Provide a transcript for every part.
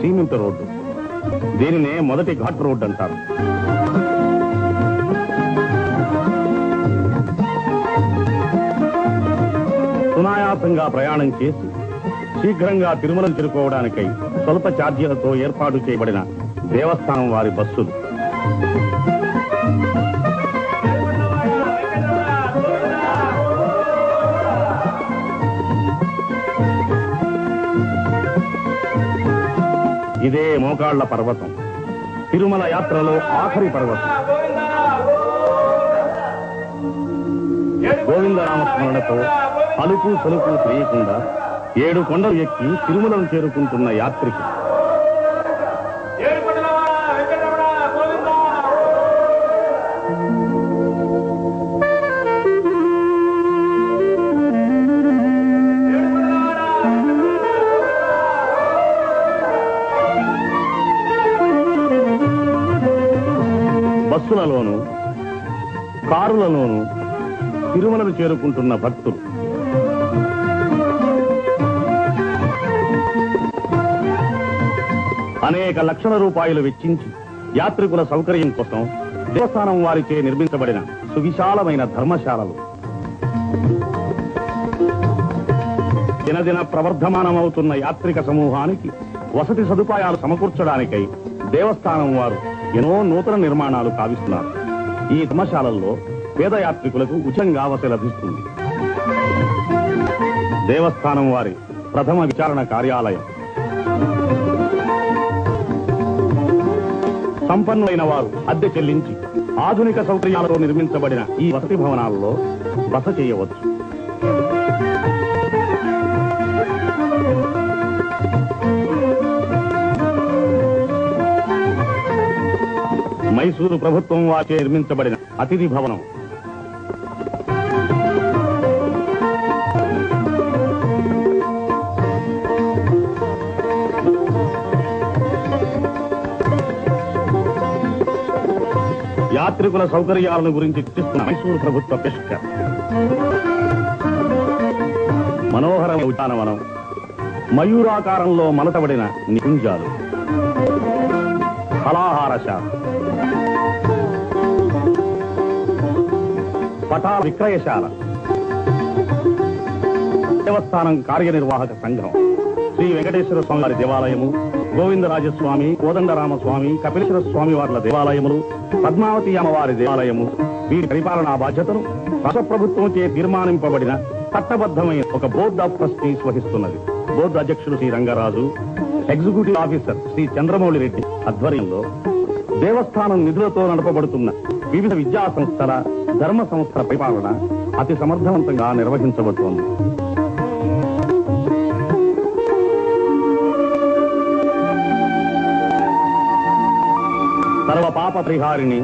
Cement road. దీనినే మొదటి ghat road అంటారు. సునాయాసంగా ప్రయాణం చేసి శీఘ్రంగా తిరుమలను చేరుకోవడానికై స్వల్ప ఛార్జీలతో ఏర్పాటు చేయబడిన దేవస్థానం వారి బస్సులు. ఇదే మోకాళ్ల పర్వతం, తిరుమల యాత్రలో ఆఖరి పర్వతం. గోవిందనామస్మరణతో అలుపు సలుపు తెలియకుండా 7 కొండలు ఎక్కి తిరుమలను చేరుకుంటున్న యాత్రికి బస్సులలోనూ కారులలోనూ తిరుమలను చేరుకుంటున్న భక్తులు. అనేక లక్షల రూపాయలు వెచ్చించి యాత్రికుల సౌకర్యం కోసం దేవస్థానం వారిచే నిర్మించబడిన సువిశాలమైన ధర్మశాలలు. దినదిన ప్రవర్ధమానమవుతున్న యాత్రిక సమూహానికి వసతి సదుపాయాలు సమకూర్చడానికై దేవస్థానం వారు ఎన్నో నూతన నిర్మాణాలు కావిస్తున్నారు. ఈ ధర్మశాలల్లో పేద యాత్రికులకు ఉచితంగా వసతి లభిస్తుంది. దేవస్థానం వారి ప్రథమ విచారణ కార్యాలయం. సంపన్నులైన వారు అద్దె చెల్లించి ఆధునిక సౌకర్యాలతో నిర్మించబడిన ఈ వసతి భవనాల్లో బస చేయవచ్చు. మైసూరు ప్రభుత్వం వారిచే నిర్మించబడిన అతిథి భవనం. యాత్రికుల సౌకర్యాలను గురించి చర్చిస్తున్న మైసూరు ప్రభుత్వ పెష్కర్. మనోహరమైన ఉద్యానవనం, మయూరాకారంలో మలతబడిన నికుంజాలు, ఫలాహారశాల, పటాల విక్రయశాల, దేవస్థానం కార్యనిర్వాహక సంఘం, శ్రీ వెంకటేశ్వర స్వామి వారి దేవాలయము, గోవిందరాజస్వామి, కోదండరామస్వామి, కపిలేశ్వర స్వామి వార్ల దేవాలయములు, పద్మావతి అమ్మవారి దేవాలయము, వీరి పరిపాలనా బాధ్యతను రాష్ట్ర ప్రభుత్వంచే తీర్మానింపబడిన చట్టబద్ధమైన ఒక బోర్డ్ ఆఫ్ ట్రస్టీస్ వహిస్తున్నది. బోర్డు అధ్యక్షుడు శ్రీ రంగరాజు, ఎగ్జిక్యూటివ్ ఆఫీసర్ శ్రీ చంద్రమౌళి రెడ్డి ఆధ్వర్యంలో దేవస్థానం నిధులతో నడపబడుతున్న వివిధ విద్యా సంస్థల, ధర్మ సంస్థల పరిపాలన అతి సమర్థవంతంగా నిర్వహించబడుతోంది. సర్వ పాప పరిహారిణి,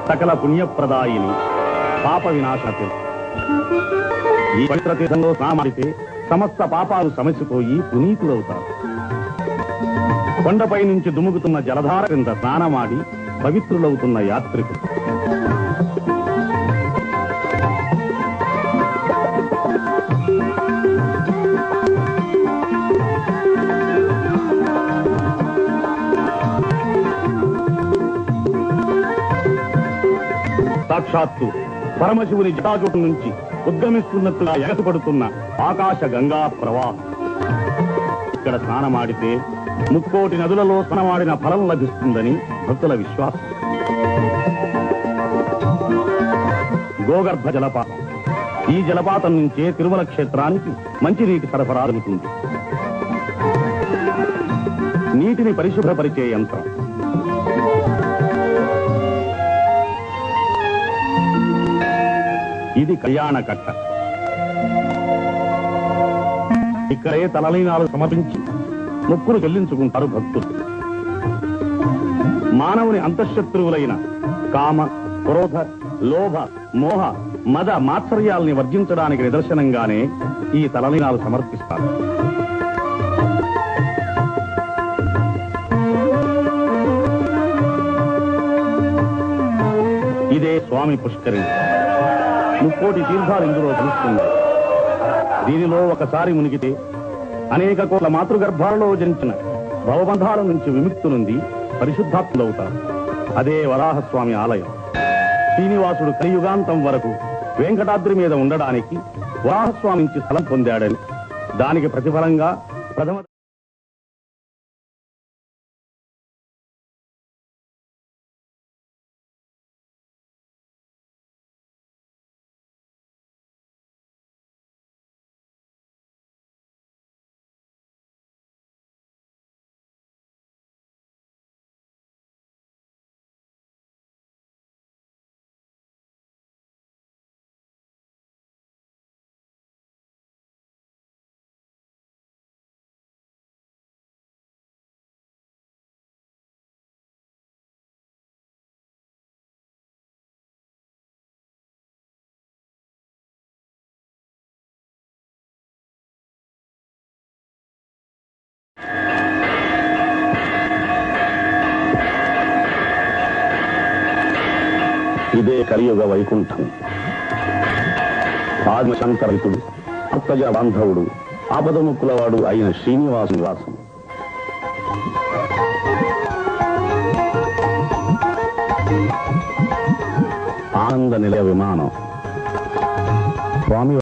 సకల పుణ్యప్రదాయిని, పాప వినాశనతి. ఈ పవిత్ర తీర్థంలో స్నానమాడితే సమస్త పాపాలు సమసిపోయి పునీతులవుతారు. కొండపై నుంచి దుముకుతున్న జలధార కింద స్నానమాడి పవిత్రులవుతున్న యాత్రికులు. సాక్షాత్తు పరమశివుని జటాజూటం నుంచి ఉద్గమిస్తున్నట్టుగా ఎగసిపడుతున్న ఆకాశ గంగా ప్రవాహం. ఇక్కడ స్నానమాడితే 30 కోటి నదులలో స్నానమాడిన ఫలం లభిస్తుందని భక్తుల విశ్వాసం. గోగర్భ జలపాతం. ఈ జలపాతం నుంచే తిరుమల క్షేత్రానికి మంచినీటి సరఫరా జరుగుతుంది. నీటిని పరిశుభ్రపరిచే యంత్రం. ఇది కళ్యాణకట్ట. ఇక్కడే తలలీనాలు సమర్పించి మొక్కులు చెల్లించుకుంటారు భక్తులు. మానవుని అంతఃశత్రువులైన కామ, క్రోధ, లోభ, మోహ, మద, మాత్సర్యాల్ని వర్జించడానికి నిదర్శనంగానే ఈ తలలీనాలు సమర్పిస్తారు. ఇదే స్వామి పుష్కరిణి. 30 కోటి తీర్థాలు ఇందులో తెలుస్తుంది. దీనిలో ఒకసారి మునిగితే అనేక కోట్ల మాతృగర్భాలలో జనించిన భవబంధాల నుంచి విముక్తి నుండి పరిశుద్ధాత్ములవుతారు. అదే వరాహస్వామి ఆలయం. శ్రీనివాసుడు కలియుగాంతం వరకు వెంకటాద్రి మీద ఉండడానికి వరాహస్వామి నుంచి స్థలం పొందాడని, దానికి ప్రతిఫలంగా ప్రథమ ఇదే కలియుగ వైకుంఠం. ఆత్మశంకరితుడు, అత్తజ బాంధవుడు, ఆపదముక్కులవాడు అయిన శ్రీనివాసు నివాసం. ఆనంద నిలయ విమానం స్వామి